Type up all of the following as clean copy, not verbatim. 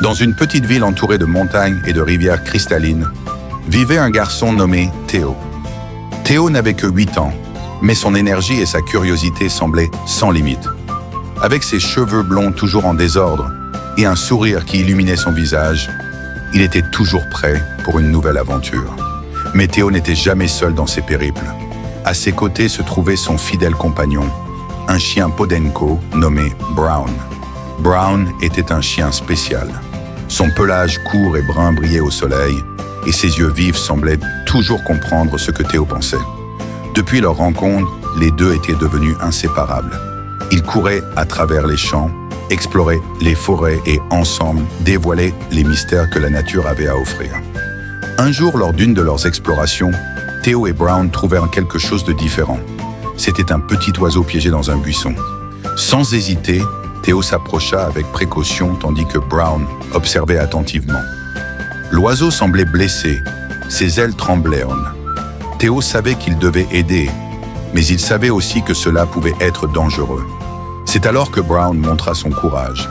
Dans une petite ville entourée de montagnes et de rivières cristallines, vivait un garçon nommé Théo. Théo n'avait que 8 ans, mais son énergie et sa curiosité semblaient sans limite. Avec ses cheveux blonds toujours en désordre et un sourire qui illuminait son visage, il était toujours prêt pour une nouvelle aventure. Mais Théo n'était jamais seul dans ses périples. À ses côtés se trouvait son fidèle compagnon, un chien Podenco nommé Brown. Brown était un chien spécial. Son pelage court et brun brillait au soleil, et ses yeux vifs semblaient toujours comprendre ce que Théo pensait. Depuis leur rencontre, les deux étaient devenus inséparables. Ils couraient à travers les champs, exploraient les forêts et ensemble dévoilaient les mystères que la nature avait à offrir. Un jour, lors d'une de leurs explorations, Théo et Brown trouvèrent quelque chose de différent. C'était un petit oiseau piégé dans un buisson. Sans hésiter, Théo s'approcha avec précaution tandis que Brown observait attentivement. L'oiseau semblait blessé, ses ailes tremblaient. Théo savait qu'il devait aider, mais il savait aussi que cela pouvait être dangereux. C'est alors que Brown montra son courage.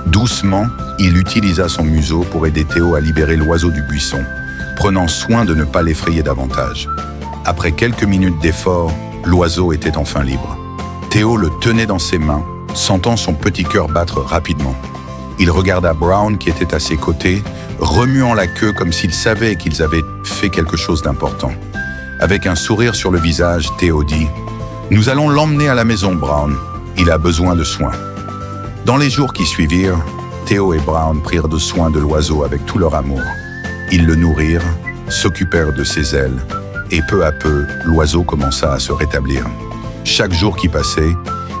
Doucement, il utilisa son museau pour aider Théo à libérer l'oiseau du buisson, prenant soin de ne pas l'effrayer davantage. Après quelques minutes d'effort, l'oiseau était enfin libre. Théo le tenait dans ses mains, sentant son petit cœur battre rapidement. Il regarda Brown qui était à ses côtés, remuant la queue comme s'il savait qu'ils avaient fait quelque chose d'important. Avec un sourire sur le visage, Théo dit « Nous allons l'emmener à la maison, Brown. Il a besoin de soins. » Dans les jours qui suivirent, Théo et Brown prirent de soin de l'oiseau avec tout leur amour. Ils le nourrirent, s'occupèrent de ses ailes, et peu à peu, l'oiseau commença à se rétablir. Chaque jour qui passait,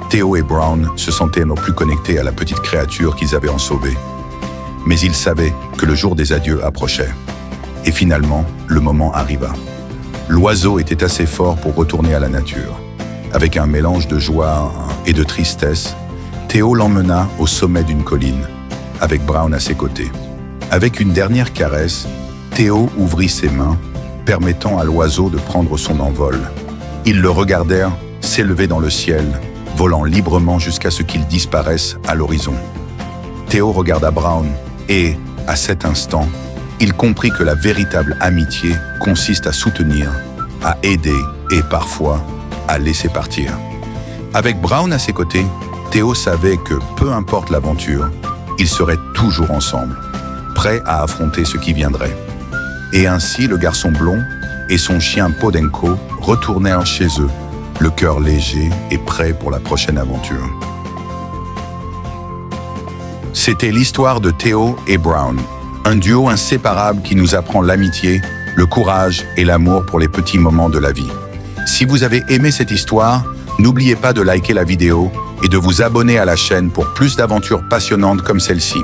Théo et Brown se sentaient plus connectés à la petite créature qu'ils avaient en sauvée. Mais ils savaient que le jour des adieux approchait. Et finalement, le moment arriva. L'oiseau était assez fort pour retourner à la nature. Avec un mélange de joie et de tristesse, Théo l'emmena au sommet d'une colline, avec Brown à ses côtés. Avec une dernière caresse, Théo ouvrit ses mains, permettant à l'oiseau de prendre son envol. Ils le regardèrent s'élever dans le ciel, volant librement jusqu'à ce qu'il disparaisse à l'horizon. Théo regarda Brown et, à cet instant, il comprit que la véritable amitié consiste à soutenir, à aider et parfois à laisser partir. Avec Brown à ses côtés, Théo savait que, peu importe l'aventure, ils seraient toujours ensemble, prêts à affronter ce qui viendrait. Et ainsi, le garçon blond et son chien Podenco retournèrent chez eux, le cœur léger et prêt pour la prochaine aventure. C'était l'histoire de Théo et Brown, un duo inséparable qui nous apprend l'amitié, le courage et l'amour pour les petits moments de la vie. Si vous avez aimé cette histoire, n'oubliez pas de liker la vidéo et de vous abonner à la chaîne pour plus d'aventures passionnantes comme celle-ci.